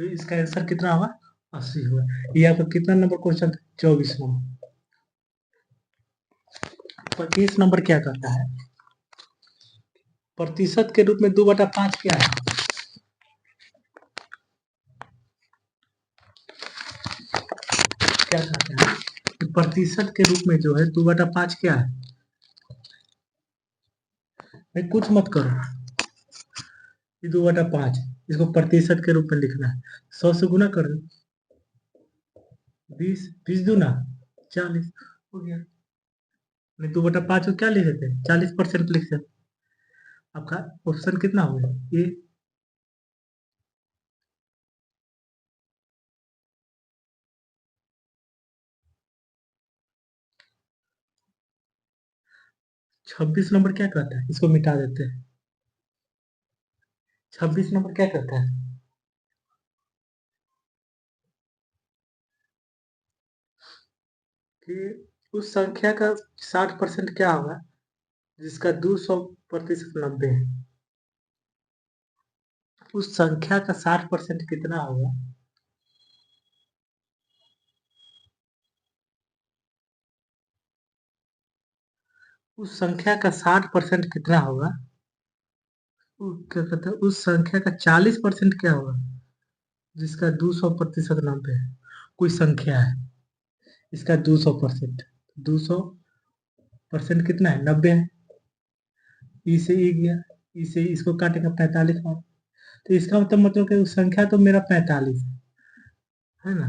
तो इसका आंसर कितना होगा? 80 होगा। ये आपका कितना नंबर क्वेश्चन था? 24 नंबर। 25 नंबर क्या कहता है? प्रतिशत के रूप में 2/5 क्या है? क्या कहते हैं कि प्रतिशत के रूप में जो है 2/5 क्या है? भाई कुछ मत करो, ये 2/5 इसको प्रतिशत के रूप में लिखना है। 100 से गुना कर दो, 20, 20 दूना 40 हो गया। नहीं, 2/5 को क्या लिखे थे? 40% लिखे थे। आपका ऑप्शन कितना हो गया? ये 26 नंबर क्या कहता है? इसको मिटा देते हैं। 26 नंबर क्या कहता है कि उस संख्या का 60% क्या होगा जिसका 200% 90 है? उस संख्या का 60% कितना होगा? उस संख्या का 60% कितना होगा? क्या कहते हैं, उस संख्या का 40% क्या होगा जिसका 200% 90 है? कोई संख्या है, इसका 200%, 200% कितना है? 90 है। ई से ई गया, ई से इसको काटेगा 45 बार। तो इसका मतलब कि उस संख्या तो मेरा 45 है ना।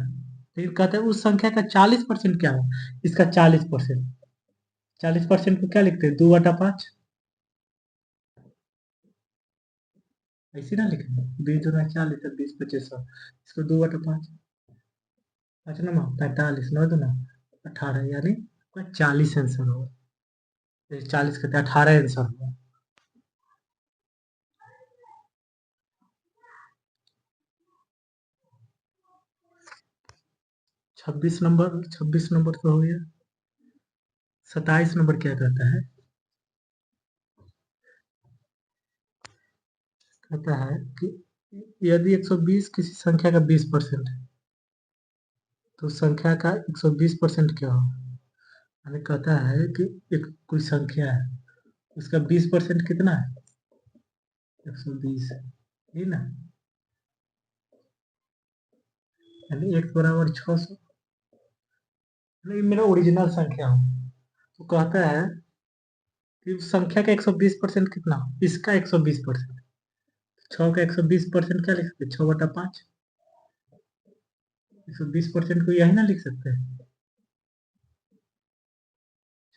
लेकिन कहते हैं उस संख्या का 40% क्या हो? इसका 40%, 40% को क्या लिखते हैं? 2/5। ऐसे ना लिखेंगे, 20 दूना 40 और 20 25 100। इसको 2/5, 5 9 45, 9 दूना 18, यानी 40 आंसर होगा। 40 कहते 18 आंसर होगा। 26 नंबर तो हो गया। 27 नंबर क्या कहता है? कहता है कि यदि 120 किसी संख्या का 20% है तो संख्या का 120% क्या हो? यानी कहता है कि एक कोई संख्या है, उसका 20% कितना है? 120 है, ठीक ना। यानी x बराबर 600, नहीं मेरा ओरिजिनल संख्या हो। तो कहता है कि उस संख्या का 120% कितना हो? इसका 120%। 6 का 120% क्या लिख सकते? 6/5। 120% को यही ना लिख सकते हैं,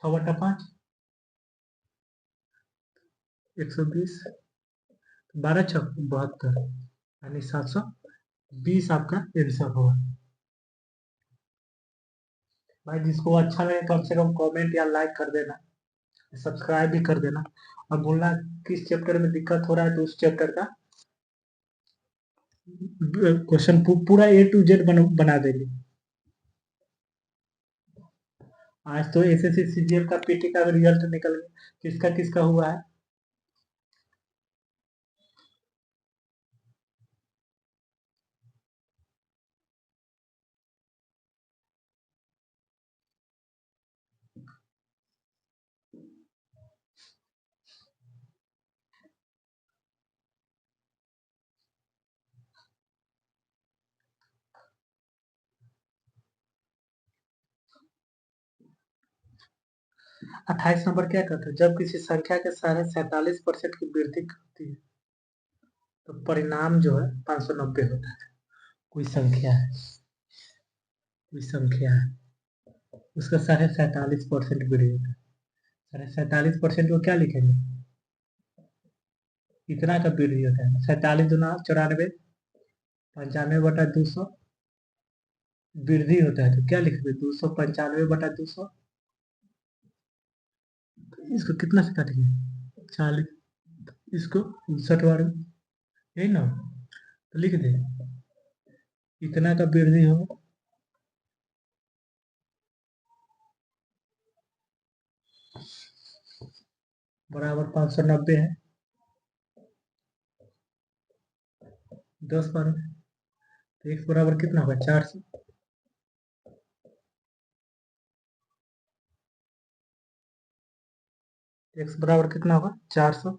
6/5। 120, 12×6 = 72, यानी 720 आपका आंसर होगा। भाई जिसको अच्छा लगे कम से कम कमेंट या लाइक कर देना, सब्सक्राइब भी कर देना। और बोलना किस चैप्टर में दिक्कत हो रहा है तो उस चैप्टर का क्वेश्चन पूरा A to Z बना देंगे। आज तो एसएससी सीजीएल का पीटी का रिजल्ट निकल गया, किसका किसका हुआ है? अट्ठाईस नंबर क्या कहता है? जब किसी संख्या के 47% की वृद्धि होती है तो परिणाम जो है 590 होता है। कोई संख्या है, कोई संख्या है, उसका 47% वृद्धि होता है। 47% को क्या लिखेंगे? इतना का वृद्धि होता है। 47×2 = 94, 95/200 वृद्धि होता है तो क्या लिखेंगे? 295/200। इसको कितना से काटेंगे? 40, इसको 59 बार, यही ना। तो लिख दे इतना का वृद्धि हो बराबर 590 है। 10 बार तो x बराबर कितना होगा 400। x बराबर कितना होगा 400।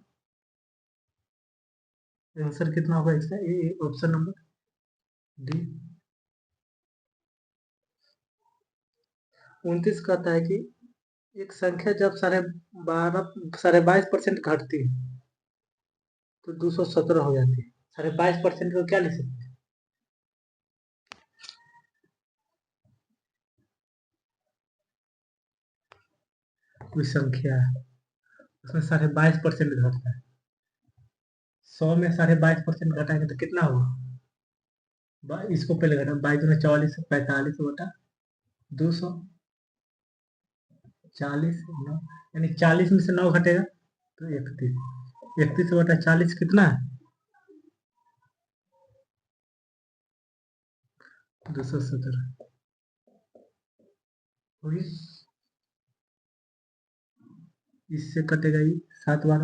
आंसर कितना होगा इसका ए ऑप्शन नंबर डी। 29 कहता है कि एक संख्या जब 22.5% घटती है तो 217 हो जाती है। 22.5% को क्या लिख सकते हैं? कोई संख्या है उसमें 22.5% घटता है। 100 में 22.5% घटाएंगे तो कितना होगा? इसको पहले घटा 22 में 44 बटा 200 40 9 यानी 40 में से 9 घटेगा तो 31। 31 बटा 40 कितना है? 217 हो गया। इससे कटेगा ये 7 बार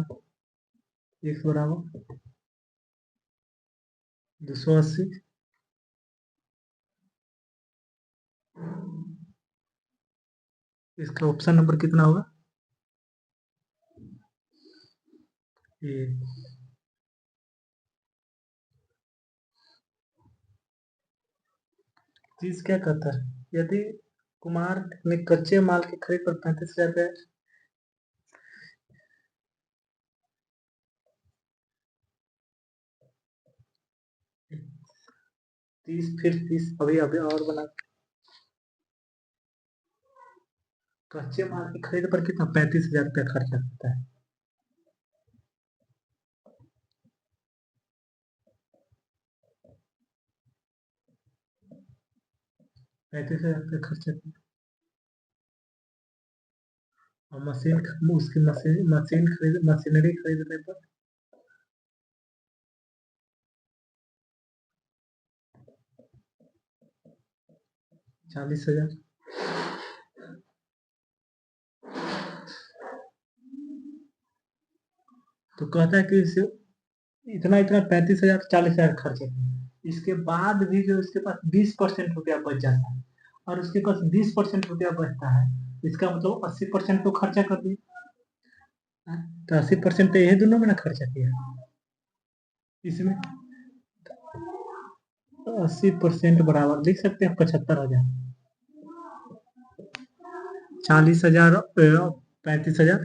x बराबर 280। इसका ऑप्शन नंबर कितना होगा? ये 30 क्या कहता है यदि कुमार ने कच्चे माल की खरीद पर 35,000 30 फिर 30 अभी अभी और बना। कच्चे माल की खरीद पर कितना 35,000 खर्चा करता है। 35,000 खर्चा किया और उसकी मशीनरी खरीदने पर 40,000। तो कहता है कि इसे इतना इतना 35,000 40,000 खर्च है। इसके बाद भी जो इसके पास 20% रुपया बच जाता है और उसके पास 20% रुपया बचता है, इसका मतलब 80% तो खर्चा कर दिया। तो 80% तो यही दोनों में ना खर्चा किया। इसमें 80% बराबर लिख सकते हैं 75,000। 40,000 35,000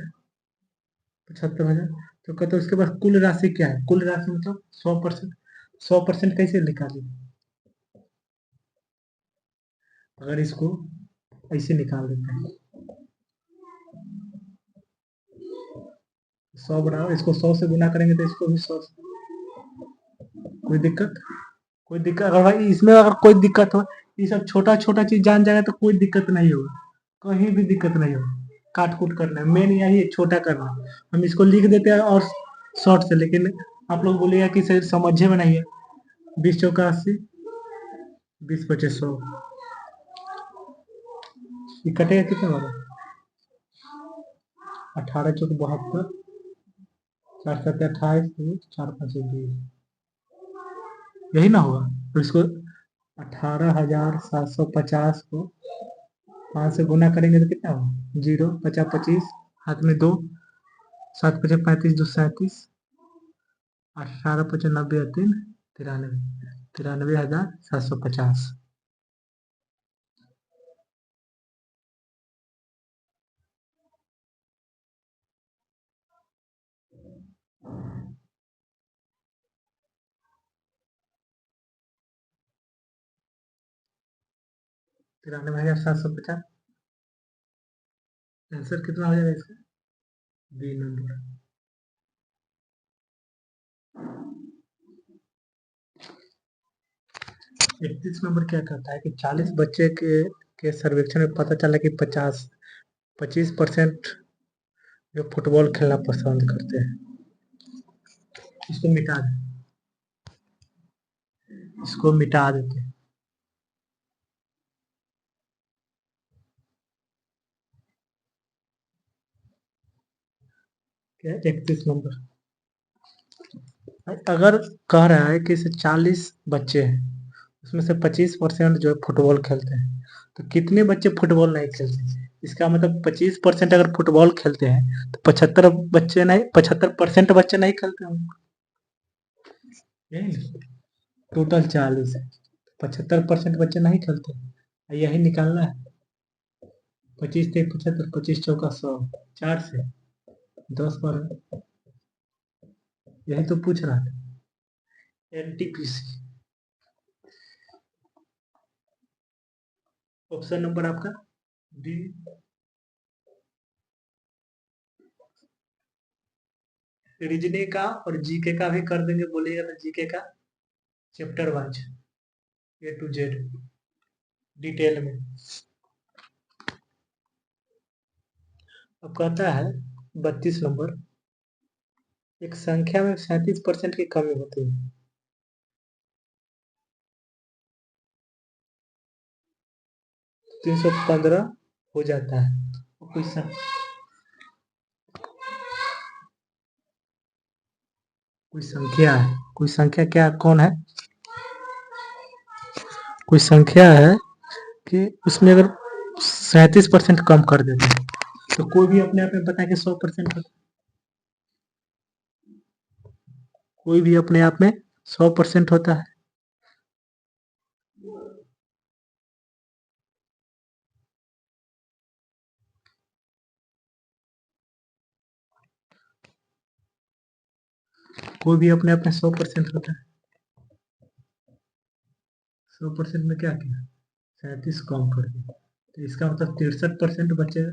75,000। तो कहते उसके पास कुल राशि क्या है? कुल राशि मतलब 100%। 100% कैसे निकालें? अगर इसको ऐसे निकाल देते हैं 100 बराबर इसको 100 से गुना करेंगे तो इसको भी 100 से। कोई दिक्कत? कोई दिक्कत अगर भाई इसमें अगर कोई दिक्कत हो, ये सब छोटा छोटा चीज जान जाएगा तो कोई दिक्कत नहीं होगा, कहीं भी दिक्कत नहीं होगा। काट कूट करना है, मेन यही है छोटा करना। हम इसको लिख देते हैं और शॉर्ट से, लेकिन आप लोग बोलिएगा कि सर समझे में नहीं है। 20 चौका 80, 20 × 100 ये कटेगा कितना होगा? 18 चौक 72, 4 7 28, 4 5 20, यही ना होगा। तो इसको 18,750 को 5 से गुना करेंगे तो कितना होगा? 0 50 25 हाथ में 2, 7 5 35 2 37, 18 5 90 3 93, 93,750। 93,750। आंसर कितना हो जाएगा इसका? B number. 31 नंबर क्या कहता है कि 40 बच्चे के सर्वेक्षण में पता चला कि 25% जो फुटबॉल खेलना पसंद करते हैं। इसको मिटा दे, इसको मिटा देते हैं। क्या 31 नंबर अगर कह रहा है कि इसे 40 बच्चे हैं, उसमें से 25% जो है फुटबॉल खेलते हैं। तो कितने बच्चे फुटबॉल नहीं खेलते हैं? इसका मतलब 25% अगर फुटबॉल खेलते हैं तो 75% बच्चे नहीं खेलते होंगे। यही टोटल 40 है, 75% बच्चे नहीं खेलते, यही निकालना है। 25 थे 75, 25 चौका 100, 4 से 10 पर। यही तो पूछ रहा था। एनटीपीसी। ऑप्शन नंबर आपका डी। रीजनिंग का और जीके का भी कर देंगे, बोलिएगा तो जीके का chapter wise A to Z detail में। अब कहता है 32 नंबर, एक संख्या में 37% की कमी होती है। 315 हो जाता है। कोई संख्या है, कोई संख्या क्या कौन है? कोई संख्या है कि उसमें अगर 37% कम कर देते हैं तो कोई भी अपने आप में बता के 100% होता है। कोई भी अपने आप में 100% होता है। कोई भी अपने आप में 100% होता है। 100% में क्या किया? 37 कम कर दिया, तो इसका मतलब 63% बचेगा।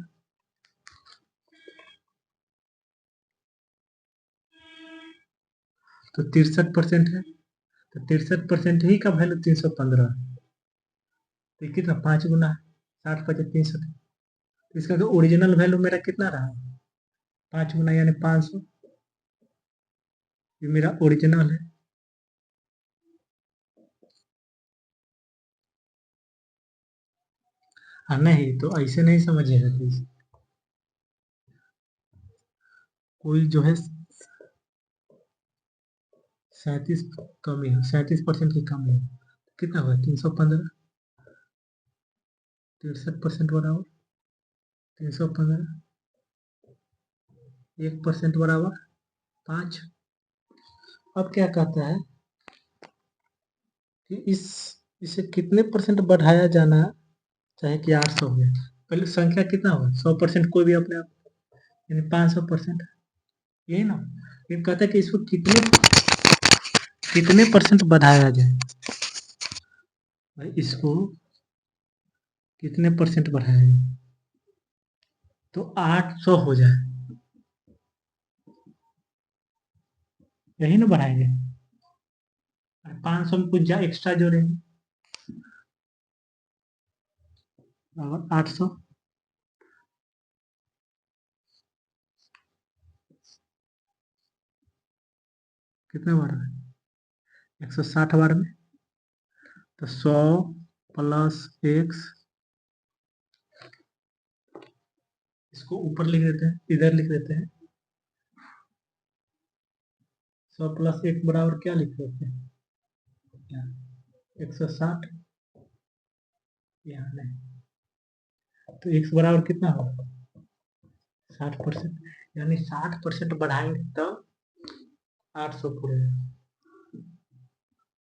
तो 63% है, तो 63% ही का वैल्यू 315 है। तो कितना 5 गुना है, 60 × 5 = 360। तो इसका तो ओरिजिनल वैल्यू मेरा कितना रहा? 5 गुना यानी 500। ये मेरा ओरिजिनल है। हाँ नहीं, तो ऐसे नहीं समझिएगा प्लीज। कोई जो है 37 कमी है, 37% की कमी है, कितना हुआ? 315। 63% बराबर 315, 1% बराबर 5। अब क्या कहता है कि इसे कितने परसेंट बढ़ाया जाना चाहे कि 800 हो जाए? पहले संख्या कितना होगा? 100% कोई भी अपने आप, यानी 500%। यही ना। ये कहता है कि इसको कितने कितने परसेंट बढ़ाया जाए। भाई इसको कितने परसेंट बढ़ाया जाए तो 800 हो जाए? यही ना बढ़ाएंगे। 500 में कुछ एक्स्ट्रा जोड़ेंगे और 800। कितने बार में? 160 बार में। तो 100 + x, इसको ऊपर लिख देते हैं, इधर लिख देते हैं। 100 + x बराबर क्या लिख देते हैं? 160। यहाँ नहीं, तो x बराबर कितना होगा? 60%। यानी 60% बढ़ाएंगे तब 800 पूरे।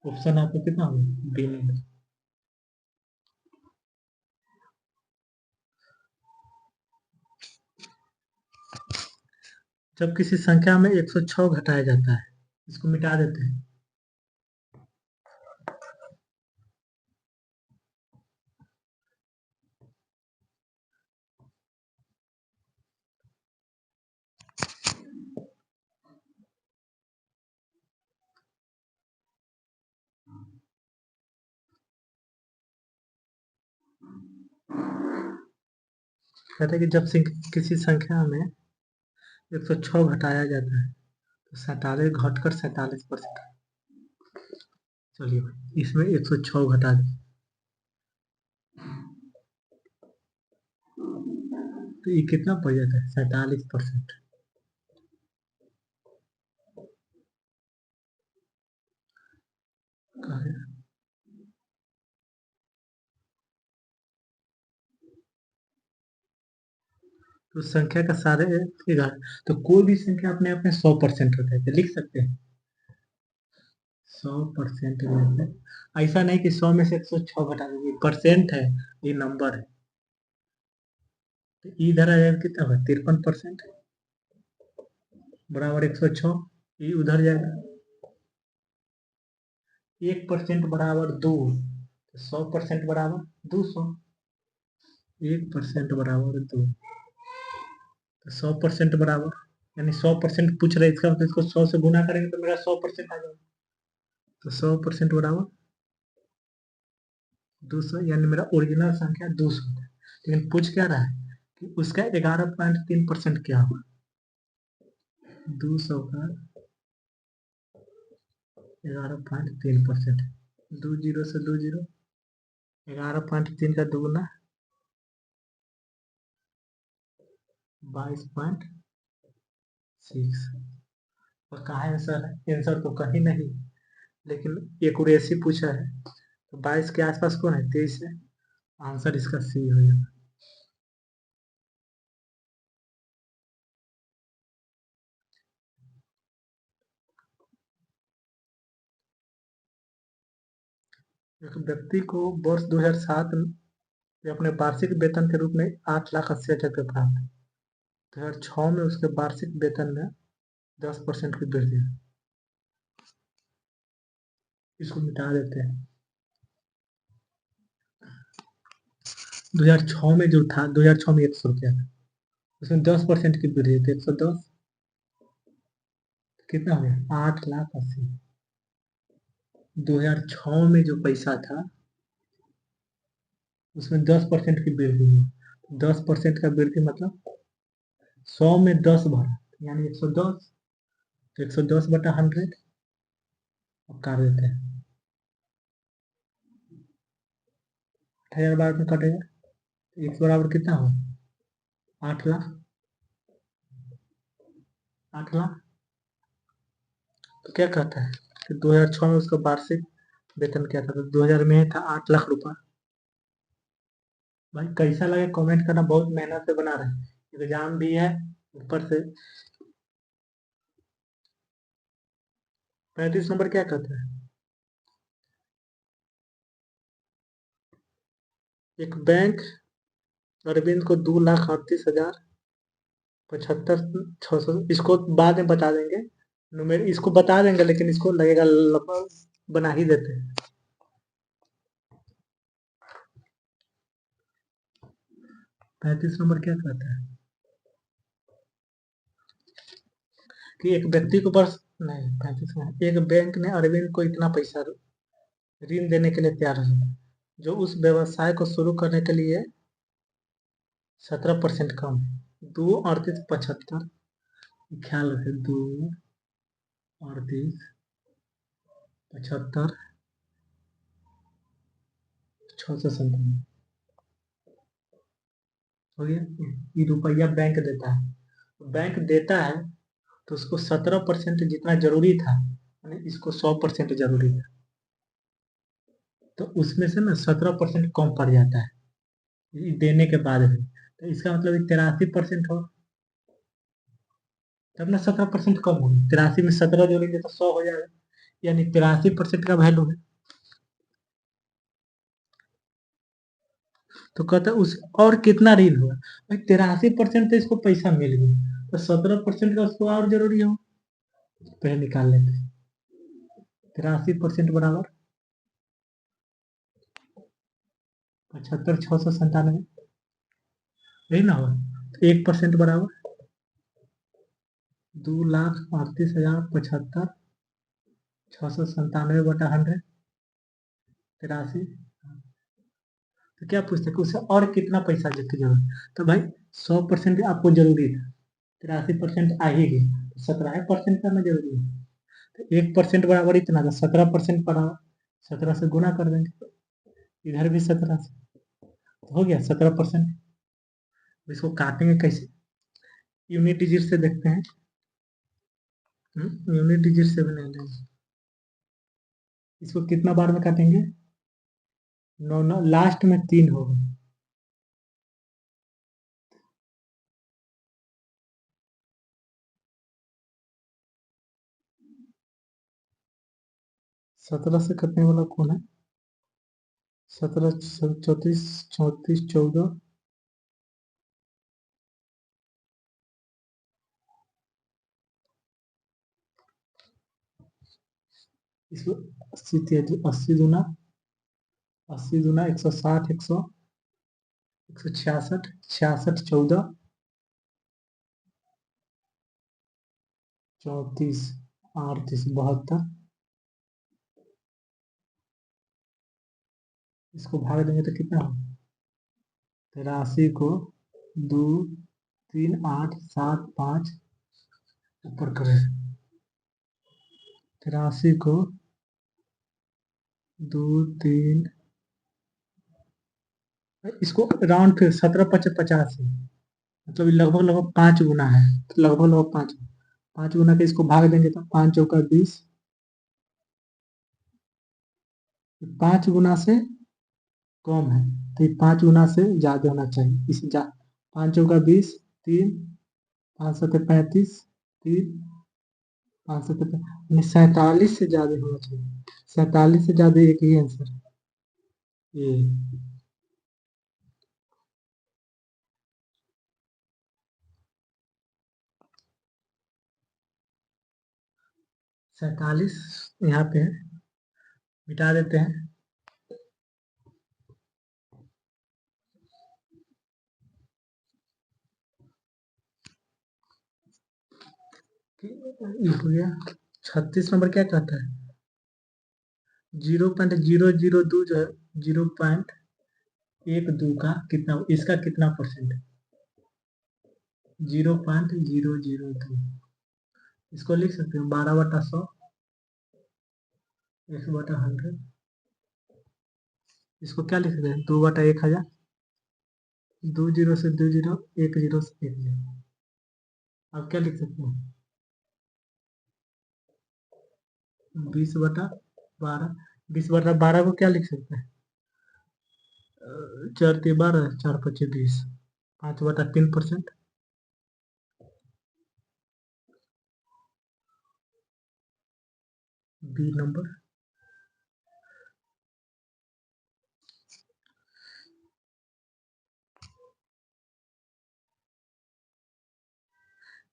ऑप्शन आपको कितना होगा? बी में। जब किसी संख्या में 106 घटाया जाता है, इसको मिटा देते हैं। कहते हैं कि जब किसी संख्या में 106 घटाया जाता है तो 47 घटकर 47%। चलिए भाई इसमें 106 घटा दें तो ये कितना पड़ जाता है? 47%। तो संख्या का सारे 11, तो कोई भी संख्या अपने आप में 100% होता है, तो लिख सकते हैं 100% में से, ऐसा नहीं कि 100 में से 106 घटा देंगे, परसेंट है, ये नंबर है, तो इधर आ जाएगा कितना होगा 53% बराबर 106, ये उधर जाएगा 1% बराबर 2, तो 100% बराबर 200, 1% बराबर 2, तो 100% बराबर, यानी 100% पूछ रहे, इसका मतलब इसको 100 से गुना करेंगे तो मेरा 100% आ जाएगा, तो 100% बराबर 200, यानी मेरा ओरिजिनल संख्या 200 है, लेकिन पूछ क्या रहा है कि उसका 11.3% क्या हुआ, 200 का 11.3%, 20 से 20, 11.3 का दोगुना 22.6, और कहाँ है आंसर, आंसर तो कहीं नहीं, लेकिन एक्यूरेसी पूछा है, तो 22 के आसपास कौन है, 23 है, आंसर इसका सी हो जाएगा। एक व्यक्ति को वर्ष 2007 में अपने वार्षिक वेतन के रूप में 8,80,000 रुपये प्राप्त है, 2006 में उसके वार्षिक वेतन में 10% की वृद्धि हुई। इसको मिटा देते हैं, 2006 में जो था, 2006 में 100 रुपया था, उसमें 10% की वृद्धि थी, 110, कितना हो गया 8,80,000, 2006 में जो पैसा था उसमें 10% की वृद्धि हुई, 10% का वृद्धि मतलब 100 में 10 भरा, यानी 110, तो 110 बटा 100, अब काट देते हैं, 8,000 बार में कटेगा, तो x बराबर कितना हो, 8 लाख, 8 लाख, तो क्या कहता है कि 2006 में उसका वार्षिक वेतन क्या था, तो 2000 में था 8 लाख रुपया। भाई कैसा लगे कमेंट करना, बहुत मेहनत से बना रहे हैं, एग्जाम भी है ऊपर से। 35 नंबर क्या कहता है, एक बैंक अरविंद को 2,38,075, इसको बाद में बता देंगे, नुमेर इसको बता देंगे, लेकिन इसको लगेगा बना ही देते हैं। 35 नंबर क्या कहता है कि एक व्यक्ति को बस, नहीं 35 में, एक बैंक ने अरविंद को इतना पैसा ऋण देने के लिए तैयार है, जो उस व्यवसाय को शुरू करने के लिए 17% कम है, 2,38,75, ख्याल रखे, 2,38,75, 697 हो गया, ये रुपया बैंक देता है, बैंक देता है तो उसको 17% जितना जरूरी था, यानी इसको 100% जरूरी था, तो उसमें से ना 17% कम पड़ जाता है, ये देने के बाद भी, तो इसका मतलब 83% हो, तब ना 17% कम होगी, 83 में 17 जोड़ेंगे तो 100 हो जाएगा, यानी 83% का वैल्यू है, तो कहता है उस और कितना ऋण हुआ, भाई 83% तो इसको पैसा मिल गया, तो 17% का उसको और जरूरी हो, पहले निकाल लेते हैं, 83% बराबर 75,697, यही ना हुआ, 1% बराबर 2,38,075, 697/100, 83, तो क्या पूछते हैं कि उसे और कितना पैसा की जरूरत, तो भाई 100% आपको जरूरी था, 83% आ ही गई, 17% करना जरूरी है, तो 1% बराबर इतना था, 17% बराबर 17 से गुना कर देंगे, इधर भी 17 से, तो हो गया 17%। इसको काटेंगे कैसे, यूनिट डिजिट से देखते हैं, यूनिट डिजिट से भी नहीं लेंगे, इसको कितना बार में काटेंगे, 9 9, लास्ट में 3 होगा, 17 से कटने वाला कौन है? 17, 34, 34, 14, इसको 80 दूना 80 दूना 160, 166, 66, 14, 34, 38, 72। इसको भाग देंगे तो कितना होगा? 83 को 2, 3, 8, 7, 5 ऊपर करें। 83 को 2, 3, इसको राउंड फिर 17, 25, 50 है, मतलब लगभग लगभग 5 गुना है, तो लगभग लगभग 5 गुना के इसको भाग देंगे तो 5 चौका 20, 5 गुना से कम है तो ये 5 गुना से ज्यादा होना चाहिए। इसे 5 चौका 20, 3, 5 सत्ते 35, 3, 5 सत्ते 47 से ज्यादा होना चाहिए। 47 से ज्यादा एक ही आंसर है ये। 47 यहाँ पे है, मिटा देते हैं। ये हो गया। 36 नंबर क्या कहता है? 0.002 जो है, 0.12 का कितना, इसका कितना परसेंट है? 0.002, इसको लिख सकते हो 12/100, 1/100। इसको क्या लिख सकते हैं? 2/1000, 2 जीरो से 2 जीरो, 1 जीरो से 1 जीरो। अब क्या लिख सकते हैं? 20/12। 20/12 को क्या लिख सकते हैं? 4×3 = 12, 4×5 = 20, 5/3%। B number.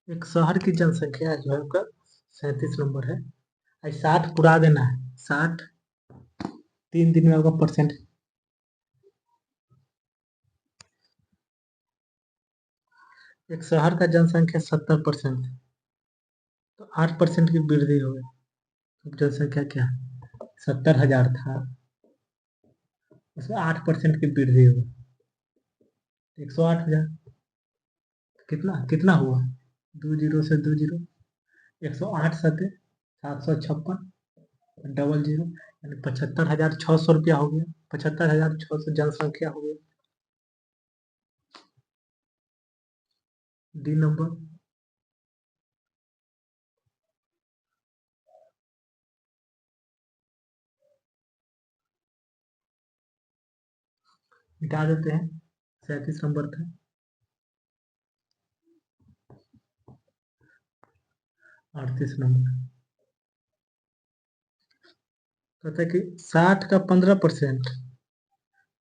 एक शहर की जनसंख्या जो है आपका 37 नंबर है, 60 पुरा देना है, 60 3 दिन में आपका परसेंट। एक शहर का जनसंख्या 70% है, तो 8% की वृद्धि हो गई। अब जनसंख्या क्या है? 70,000 था, उसमें 8% की वृद्धि हो गई, 108,000। कितना कितना हुआ? 2 जीरो से 2 जीरो, 108 सते 756, डबल जीरो, यानी 75,600 रुपया हो गया। 75,600 जनसंख्या हो गई। D number. मिटा देते हैं, 37 नंबर था। 38 नंबर कहता है कि 60 का 15%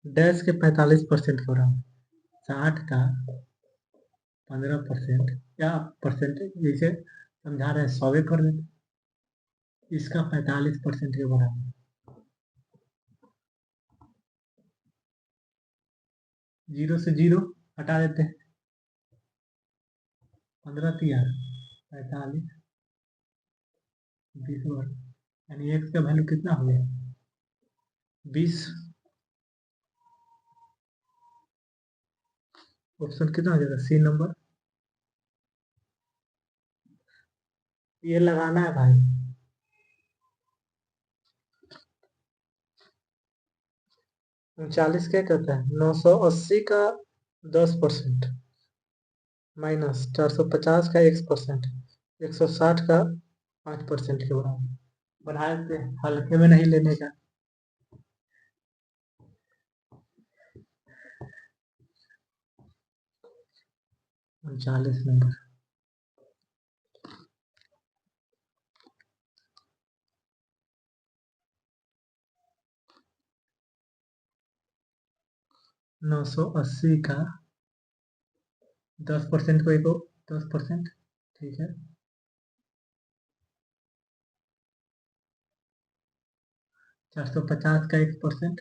डैश के 45% के बराबर। 60 का 15% या परसेंटेज, जैसे समझा रहे हैं 100 कर देते, इसका 45% के बराबर। 0 से 0 हटा देते हैं, 15×3 = 45, 20 वर्ग, यानी x का वैल्यू कितना हो गया? 20। ऑप्शन कितना हो जाएगा? C number. ये लगाना है भाई। 39 क्या कहता है? 980 का 10% माइनस 450 का 1%, 160 का 5% के बराबर। बढ़ा देते हैं, हल्के में नहीं लेने का। 39 नंबर। 980 का 10% को एक 10%, ठीक है। 450 का 1%,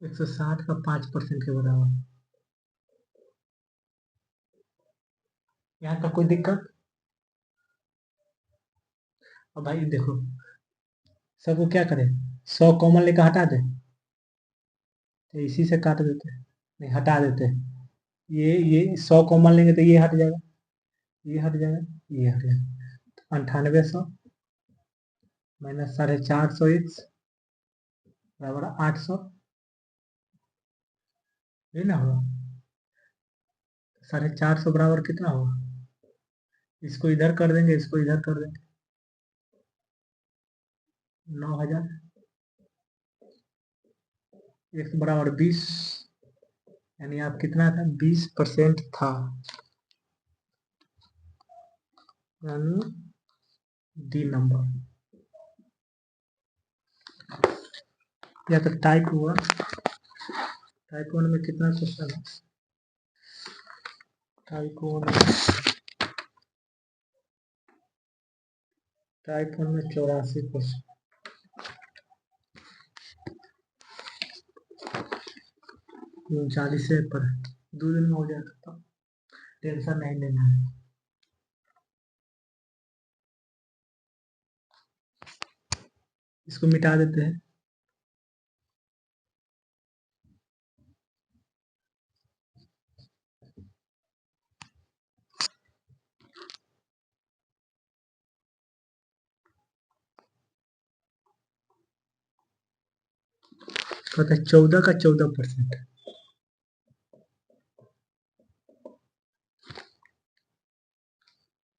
160 का 5% के बराबर। यहाँ का कोई दिक्कत? अब भाई देखो, सबको क्या करें, 100 कॉमन लेकर हटा दे, तो इसी से काट देते हैं, नहीं हटा देते हैं। ये 100 कॉमन लेंगे तो ये हट जाएगा, ये हट जाएगा, ये हट जाएगा। 9800 माइनस 450 बराबर 800, ये ना होगा। 450 बराबर कितना होगा? इसको इधर कर देंगे, इसको इधर कर देंगे, 9000। एक बराबर 20, यानी आप कितना था, 20% था, यानी डी नंबर। या तो टाइप हुआ, टाइप 1 में कितना क्वेश्चन है? टाइप 1 में 84 क्वेश्चन। 39 पर 2 दिन में हो जाता, तो टेंशन नहीं लेना है। इसको मिटा देते हैं। कहते हैं 14 का 14%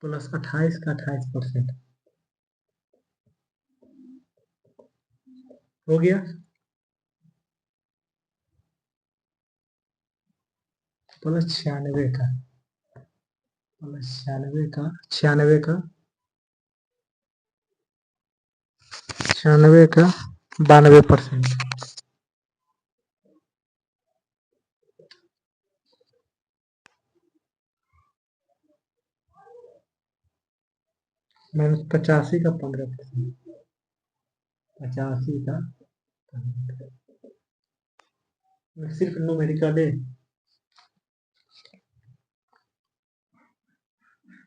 प्लस 28 का 28% हो गया। प्लस 96 का, प्लस 96 का 96 का 96 का 92%। माइनस 85 का 15%, 85 का 15%। सिर्फ न्यूमेरिकल है,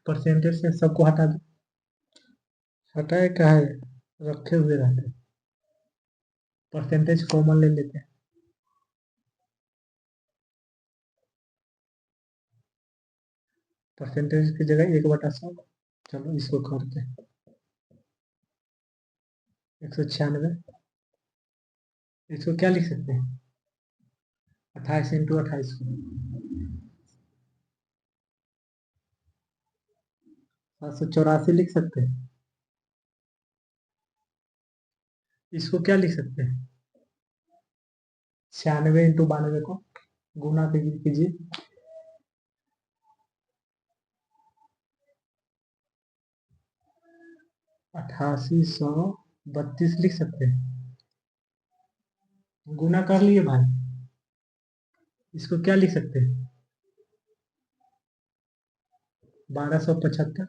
परसेंटेज से सबको हटा दो। हटाए क्या है, रखे हुए रहते हैं। परसेंटेज कॉमन ले लेते हैं। परसेंटेज की जगह 1/100। चलो इसको करते हैं, 196। इसको क्या लिख सकते हैं, 28 इंटू 28 को 784 लिख सकते हैं। इसको क्या लिख सकते हैं, 96 इंटू 92 को गुना कीजिए, 8832 लिख सकते हैं। गुना कर लिए भाई, इसको क्या लिख सकते हैं, 1275।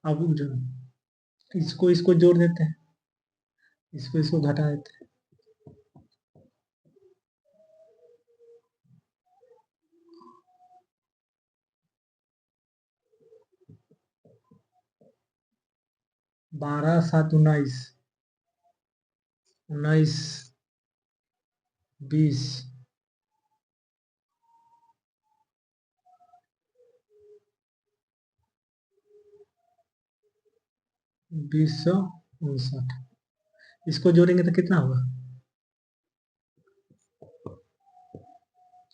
अब जो इसको जोड़ देते हैं, इसको घटा देते हैं। 12 7 19, 19 20, 2059। इसको जोड़ेंगे तो कितना होगा,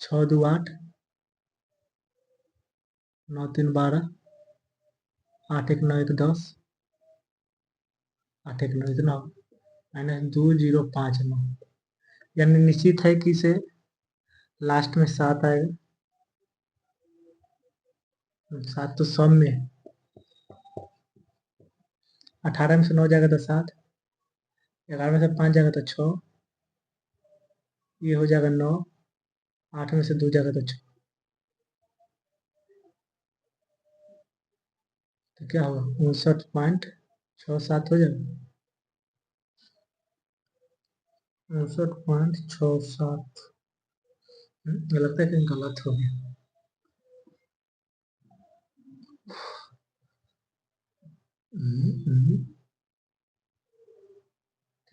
6 2 8, 9 3 12, 8 1 9 1 10, 8 1 9 1 9, -2059। यानी निश्चित है कि इसे लास्ट में 7 आएगा। 7 तो सम में है, 18 में से 9 जाएगा तो 7, 11 में से 5 जाएगा तो 6, ये हो जाएगा 9, 8 में से 2 जाएगा तो 6, तो क्या होगा 59.67 हो जाएगा, 59.67। लगता है कहीं गलत हो गया।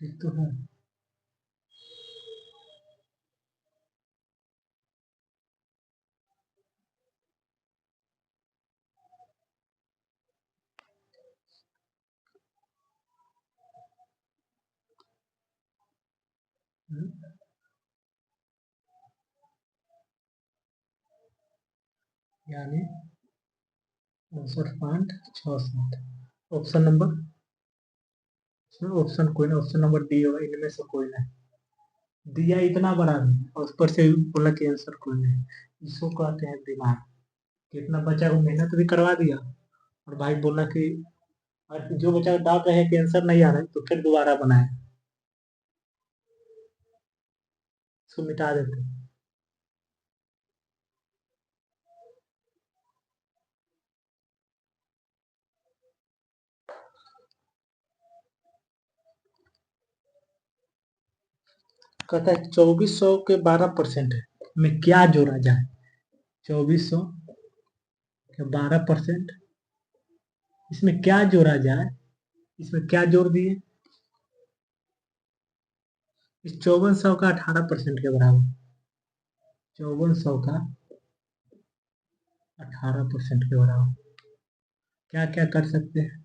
ठीक तो है। यानी 59.67। ऑप्शन नंबर, ऑप्शन कोई ना, ऑप्शन नंबर डी होगा, इनमें से कोई नहीं। दिया इतना बड़ा भी और ऊपर से बोला कि आंसर कोई नहीं, इसको कहते हैं दिमाग। कितना बच्चा को मेहनत भी करवा दिया और भाई बोला कि, और जो बच्चा डाउट रहे कि आंसर नहीं आ रहा है तो फिर दोबारा बनाए, इसको मिटा देते। कहता है 2400 के 12% में क्या जोड़ा जाए। 2400 के 12%, इसमें क्या जोड़ा जाए, इसमें क्या जोड़ दिए, इस 5400 का 18% के बराबर, 5400 का 18% के बराबर क्या क्या कर सकते हैं,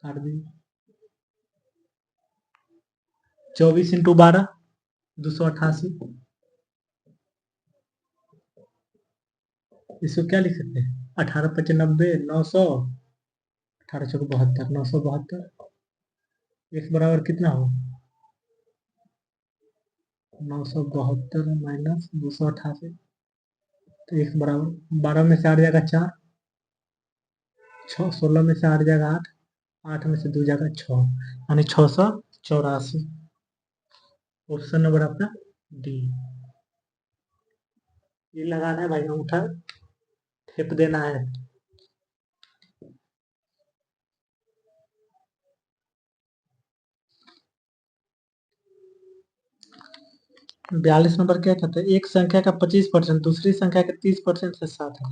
काट दी। 24 इंटू 12 288, इसको क्या लिख सकते हैं 18×95 900, 18×72 972, x बराबर कितना हो 972 माइनस 288, तो x बराबर 12 में से 8 जाएगा 4, 16 में से 8 जाएगा 8, 8 में से 2 जाएगा 6, यानी 684। ऑप्शन नंबर आपका डी। ये लगाना है भाई, अंगूठा ठेप देना है। 42 नंबर क्या कहते हैं, एक संख्या का 25% दूसरी संख्या के 30% से 7 है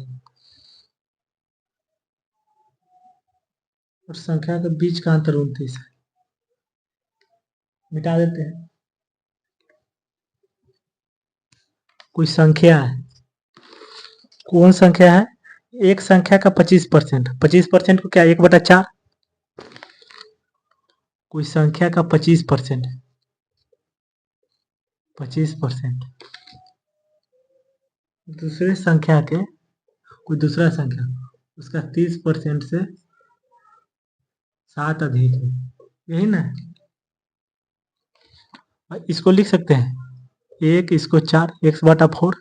और संख्या के बीच का अंतर 29 है। मिटा देते हैं। कोई संख्या है, कौन संख्या है, एक संख्या का 25%, 25% को क्या 1/4, कोई संख्या का 25%, 25% दूसरे संख्या के, कोई दूसरा संख्या उसका 30% से 7 अधिक है, यही ना। इसको लिख सकते हैं एक, इसको 4, x/4,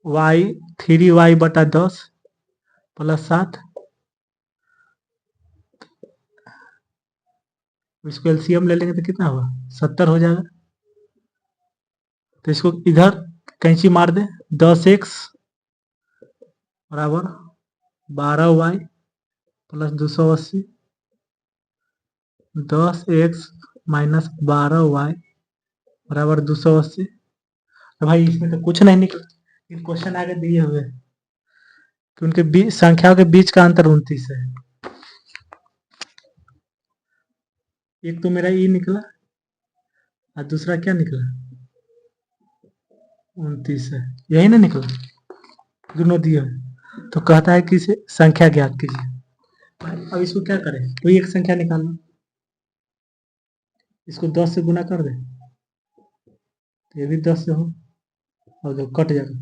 y 3y/10 प्लस 7, इसको एलसीएम ले लेंगे तो कितना होगा 70 हो जाएगा। तो इसको इधर कैंची मार दे, 10x बराबर 12y plus 280, 10x minus 12y बराबर 280। तो भाई इसमें तो कुछ नहीं निकला, इन क्वेश्चन आगे दिए हुए कि उनके बीच संख्याओं के बीच का अंतर 29 है। एक तो मेरा ई निकला और दूसरा क्या निकला 29 है, यही ना निकला, दोनों दिए हुए। तो कहता है कि इसे संख्या ज्ञात कीजिए। अब इसको क्या करें, कोई एक संख्या निकालना, इसको 10 से गुना कर दे, तो ये भी 10 से हो और जो कट जाएगा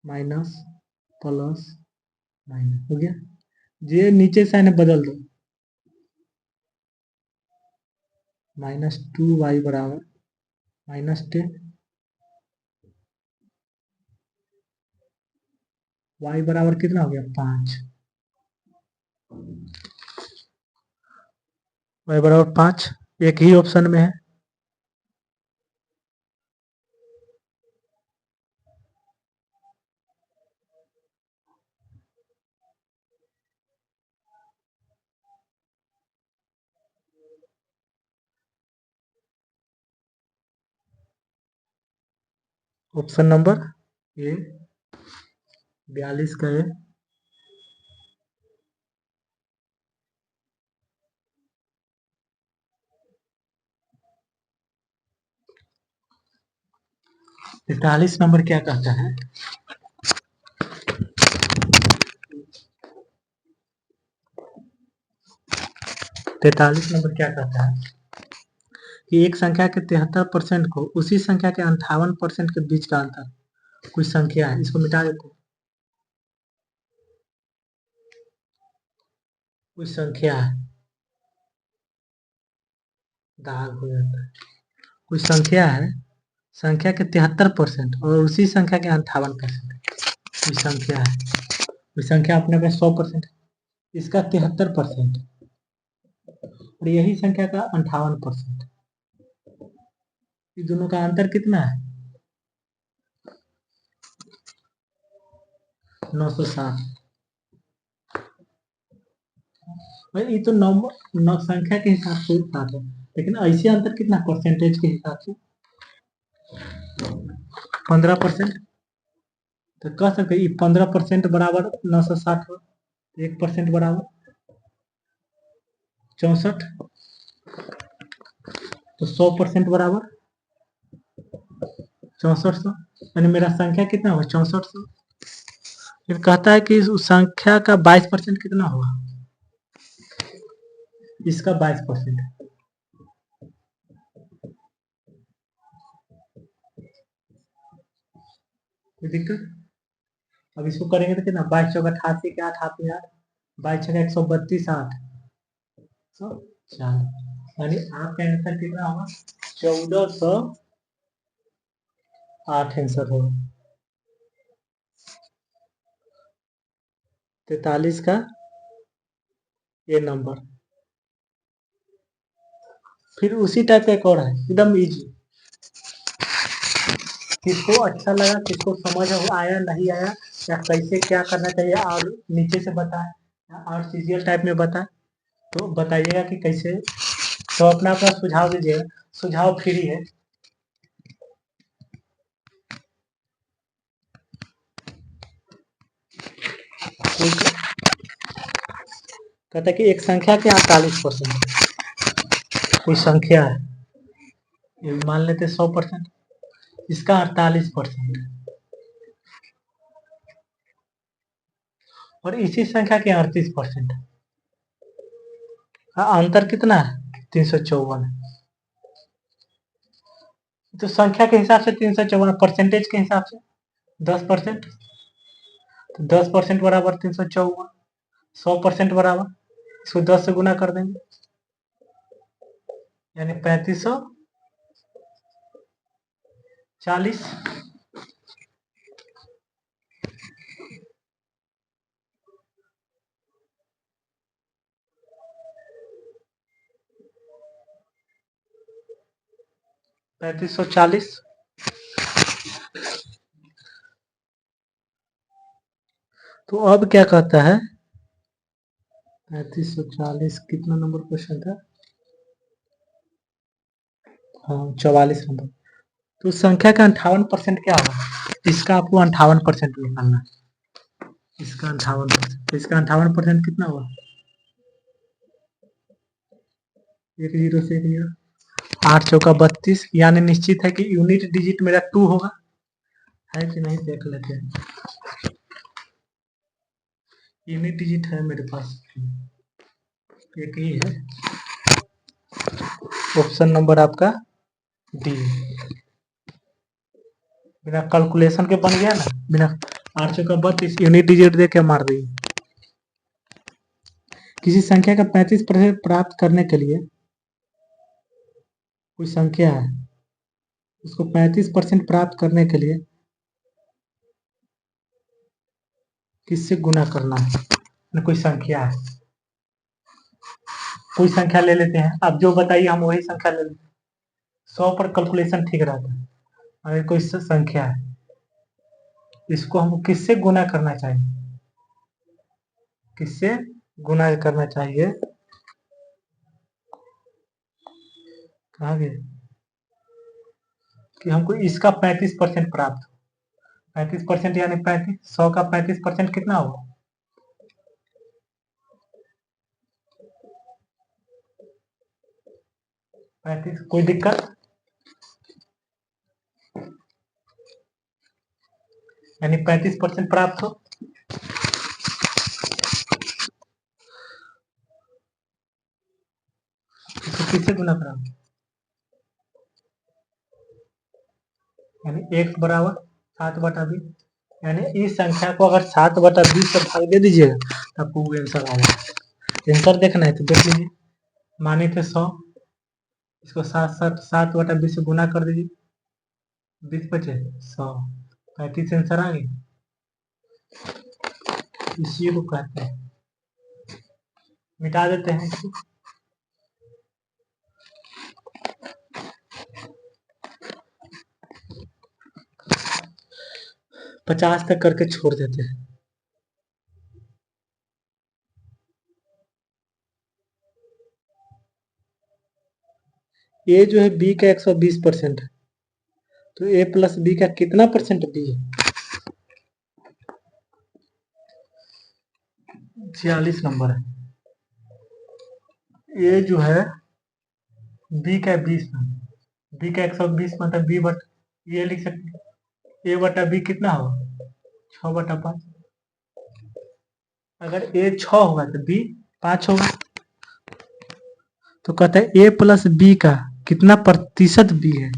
माइनस प्लस माइनस हो गया। ये नीचे साइन बदल दो, -2y बराबर -10, y बराबर कितना हो गया 5, y बराबर 5 एक ही ऑप्शन में है। ऑप्शन नंबर ए 42 का ए। तैतालीस नंबर क्या कहता है? तैतालीस नंबर क्या कहता है कि एक संख्या के 73% को उसी संख्या के 58% के बीच का अंतर कोई संख्या है, इसको मिटा देते। कोई संख्या है, दाग हो जाता है। कोई संख्या है, संख्या के 73% और उसी संख्या के 58%। कोई संख्या है, कोई संख्या अपने में 100% इसका 73% और यही संख्या का 58%। दोनों का अंतर कितना है? 960। भाई ये तो नंबर संख्या के हिसाब से बात है, लेकिन ऐसे अंतर कितना परसेंटेज के हिसाब से 15%। तो कह सकते 15% बराबर 960 हो, 1% बराबर 64, तो 100% बराबर 6400, यानी मेरा संख्या कितना हुआ 6400। फिर कहता है कि उस संख्या का 22% कितना होगा? इसका 22%। कोई दिक्कत? अब इसको करेंगे तो कितना 22 चौक 88 के 8 हाथ में 8, 22 छः 132 8 4, यानी आपका आंसर कितना होगा 1408 आंसर होगा। 43 का ये नंबर। फिर उसी टाइप का एक और है एकदम इजी, किसको अच्छा लगा, किसको समझ आया नहीं आया, या कैसे क्या करना चाहिए और नीचे से बताए और सीरियल टाइप में बताए तो बताइएगा कि कैसे, तो अपना अपना सुझाव दीजिएगा, सुझाव फ्री है। कहता है कि एक संख्या के 48%, कोई संख्या है, ये मान लेते 100%, इसका 48% और इसी संख्या के 38%। अंतर कितना है 354। तो संख्या के हिसाब से 354, परसेंटेज के हिसाब से 10%, तो 10% बराबर 354, 100% बराबर इसको 10 से गुना कर देंगे, यानी 3540। $3540। तो अब क्या कहता है 3540 कितना नंबर क्वेश्चन था? हाँ 44 नंबर। तो संख्या का 58% क्या होगा? इसका आपको 58% निकालना है, इसका 58%, इसका 58% कितना हुआ? 1 0 से 1 0, 8 चौका 32, यानी निश्चित है कि यूनिट डिजिट मेरा 2 होगा, है कि नहीं देख लेते हैं। यूनिट डिजिट है मेरे पास, एक ही है, ऑप्शन नंबर आपका डी। बिना कैलकुलेशन के बन गया ना, बिना 8 चौका 32 यूनिट डिजिट दे के मार दी। किसी संख्या का 35% प्राप्त करने के लिए, कोई संख्या है उसको 35% प्राप्त करने के लिए किससे गुना करना है, कोई संख्या है, कोई संख्या ले लेते हैं, आप जो बताइए हम वही संख्या ले लेते हैं। 100 पर कैलकुलेशन ठीक रहता है। अगर कोई संख्या है, इसको हमको किससे गुना करना चाहिए, किससे गुना करना चाहिए, कहाँ गए, कि हमको इसका 35% प्राप्त हो। 35% यानी 35, 100 का 35% कितना होगा, 35। कोई दिक्कत, यानी 35% प्राप्त हो। इसको किससे गुना करा, यानी x बराबर 7/20, यानी इस संख्या को अगर 7/20 से भाग दे दीजिएगा तो आपको वो आंसर आ जाएगा। आंसर देखना है तो देख लीजिए, माने थे 100, इसको 7/20 से गुना कर दीजिए, 20 बचे 100, 35 आंसर आ गई। इसी को कहते हैं, मिटा देते हैं इसको, 50 तक करके छोड़ देते हैं। ए जो है बी का 120% है, तो ए प्लस बी का कितना परसेंट बी है, 46 नंबर है। ए जो है बी का 20 में, बी का 120 मतलब बी बट, ये लिख सकते, ए बटा बी कितना होगा 6/5। अगर ए 6 होगा तो बी 5 होगा। तो कहते हैं ए प्लस बी का कितना प्रतिशत बी है,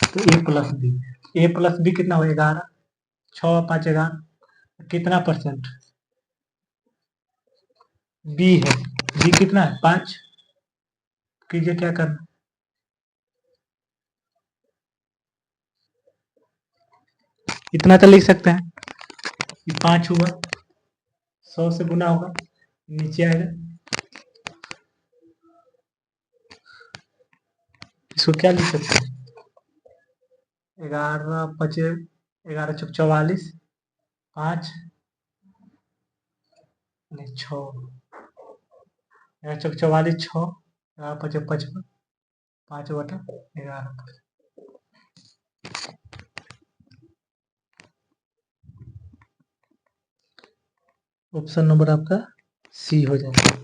तो ए प्लस बी, ए प्लस बी कितना हो 11, 6 5 11, कितना परसेंट बी है, बी कितना है 5, कीजिए क्या करना, इतना तो लिख सकते हैं कि 5 हुआ, 100 से गुना होगा, नीचे आएगा, इसको क्या लिख सकते हैं, 11 5 11 चौक 44, 5 नहीं 6, 11 चौक 44 6, 11 5 55, 5/11। ऑप्शन नंबर आपका सी हो जाएगा।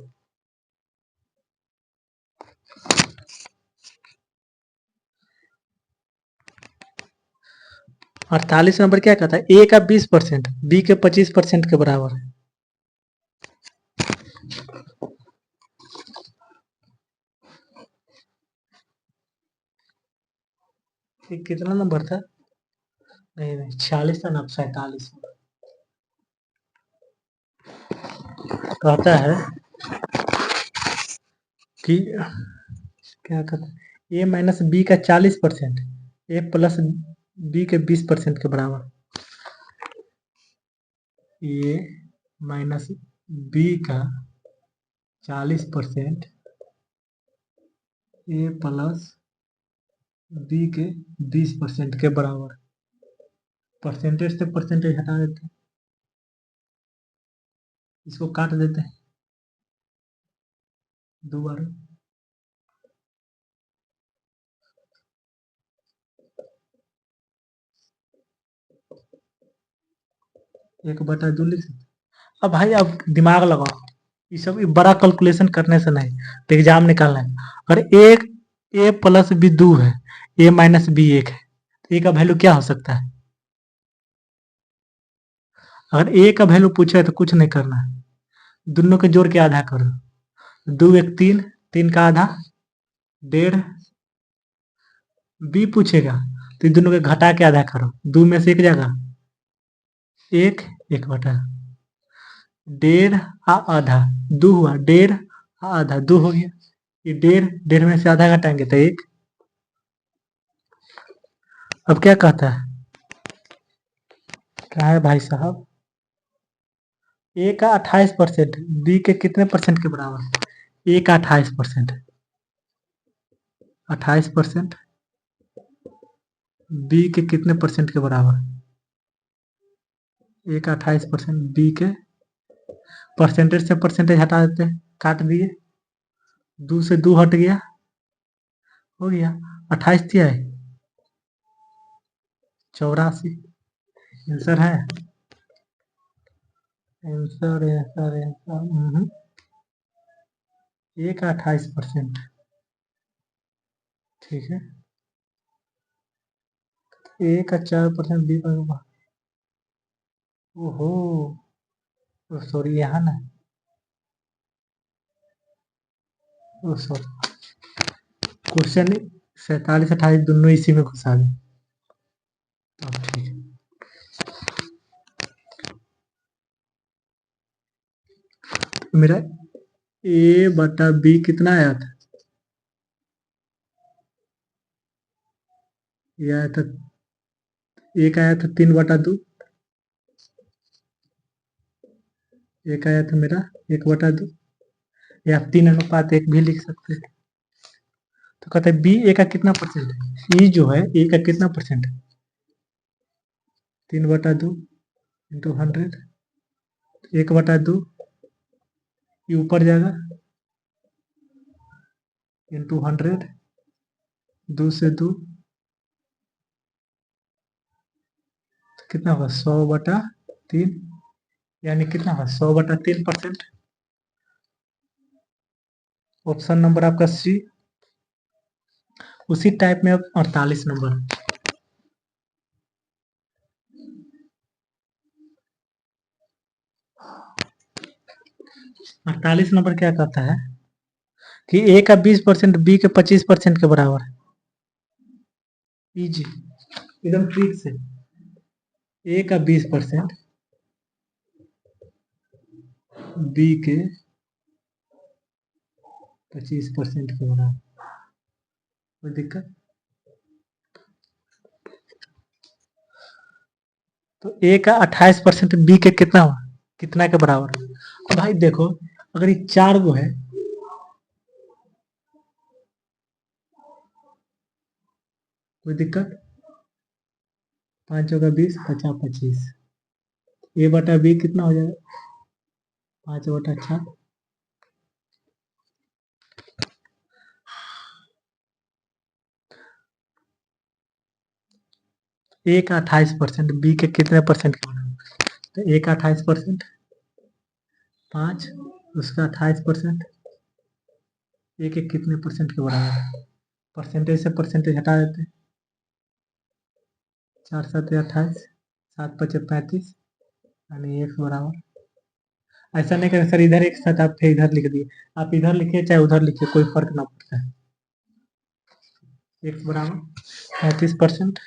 और 48 नंबर क्या कहता है, ए का 20% बी के 25% के बराबर है। ये कितना नंबर था, नहीं नहीं 46 था ना, 47 कहता है कि क्या कहता है, ए माइनस बी का 40%, ए प्लस बी के 20% के बराबर, ए माइनस बी का 40%, ए प्लस बी के 20% के बराबर। परसेंटेज से परसेंटेज हटा देते हैं, इसको काट देते हैं दोबारा, एक बटा दो लिख सकते। अब भाई अब दिमाग लगाओ, ये सब बड़ा कैलकुलेशन करने से नहीं, तो एग्जाम निकालना है। अगर एक ए प्लस बी 2 है, ए माइनस बी 1 है, तो ए का वैल्यू क्या हो सकता है, अगर ए का वैल्यू पूछे तो कुछ नहीं करना है, दोनों के जोड़ के आधा करो, 2 1 3, 3 का आधा 1.5, बी पूछेगा तो इन दोनों के घटा के आधा करो, 2 में से एक जगह 1, 1/, 1.5 आधा 2 हुआ, 1.5 आधा 2 हो गया, ये 1.5 में से आधा घटाएंगे तो 1। अब क्या कहता है, क्या है भाई साहब, ए का 28%, बी के कितने परसेंट के बराबर? ए का 28%, 28% बी के कितने परसेंट के बराबर? ए का 28%, बी के परसेंटेज से परसेंटेज हटा देते हैं, काट दिए, 2 से 2 हट गया, हो गया 28 दिया है, 84 आंसर है। आंसर आंसर आंसर ए का 28%, ठीक है। ए का 4%, बी का, ओहो सॉरी, यहाँ ना, सॉरी, क्वेश्चन 47 28 दोनों इसी में घुसा दे। अब ठीक है, मेरा ए बटा बी कितना आया था? ये आया था, एक आया था 3/2, एक आया था मेरा 1/2, या आप 3:1 भी लिख सकते हैं। तो कहते हैं बी ए का कितना परसेंट है? ई जो है ए का कितना परसेंट है? 3/2 इंटू 100, 1/2 ये ऊपर जाएगा, इंटू 100, 2 से 2, तो कितना होगा? 100/3, यानी कितना होगा? 100/3%। ऑप्शन नंबर आपका सी। उसी टाइप में अब 48 नंबर, 48 नंबर क्या कहता है कि ए का 20%, बी के 25% के बराबर है। इजी, एकदम ठीक से। ए का 20%, बी के 25% के बराबर, कोई दिक्कत? तो ए का 28%, बी के कितना हुआ, कितना के बराबर? अब भाई देखो, अगर ये 4 गो है, कोई दिक्कत? 5 होगा 20, 50 25, ए बटा बी कितना हो जाएगा? 5/4। ए का 28%, बी के कितने परसेंट के बराबर? तो ए का 28%, 5, उसका 28%, ए के कितने परसेंट के बराबर? परसेंटेज से परसेंटेज हटा देते हैं, 4 7 28, 7 5 35, यानी एक बराबर। ऐसा नहीं करें सर, इधर एक साथ आप फिर इधर लिख दिए, आप इधर लिखिए चाहे उधर लिखिए, कोई फर्क ना पड़ता है। एक बराबर 35%।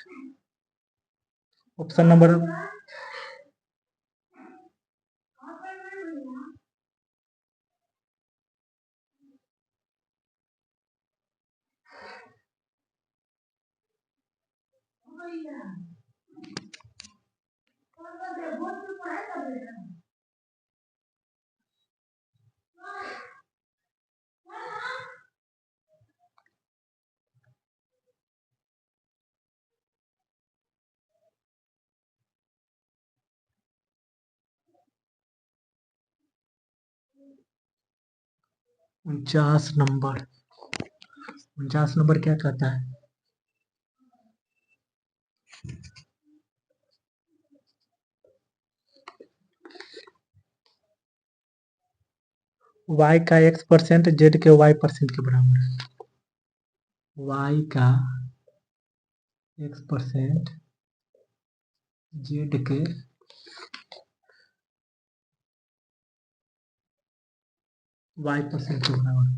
ऑप्शन नंबर 49 नंबर, 49 नंबर क्या कहता है? y का x%, z के y% के बराबर है। y का x%, z के y% के बराबर।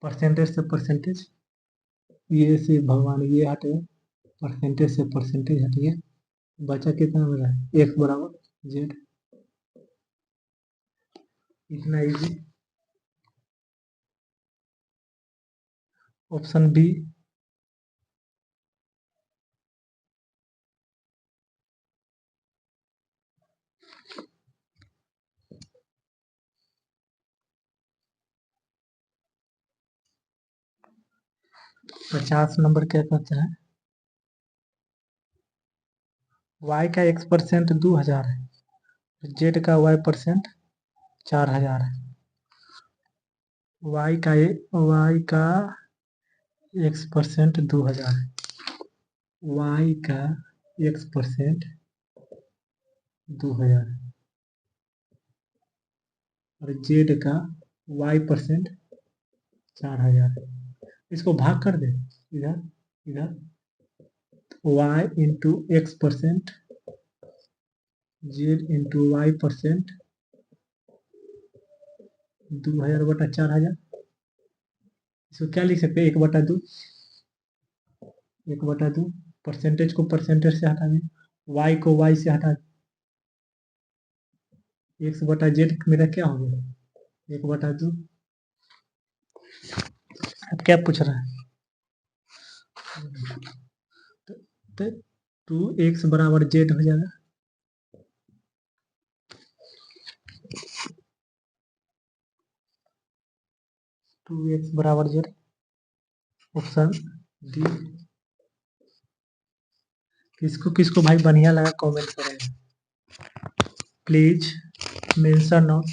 परसेंटेज से परसेंटेज, ये से भगवान ये हटे, परसेंटेज से परसेंटेज हटिए, बचा कितना मेरा? x बराबर z, इतना इजी। ऑप्शन बी, 50 नंबर क्या कहता है? y का x% 2000 है, z का y% 4000 है। y का x% 2000 है, y का x% 2000 है और z का y% 4000 है। इसको भाग कर दे इधर इधर, y into x% z into y% 2000 बटा 4000। इसको क्या लिख सकते हैं? 1/2, 1/2। परसेंटेज को परसेंटेज से हटा दें, y को y से हटा दें, x/z मेरा क्या हो गया? 1/2। अब क्या पूछ रहा है? तो 2x बराबर z हो जाएगा। टू एक्स बराबर z, ऑप्शन डी। किसको किसको भाई बढ़िया लगा कमेंट करें, प्लीज मेंशन नोट।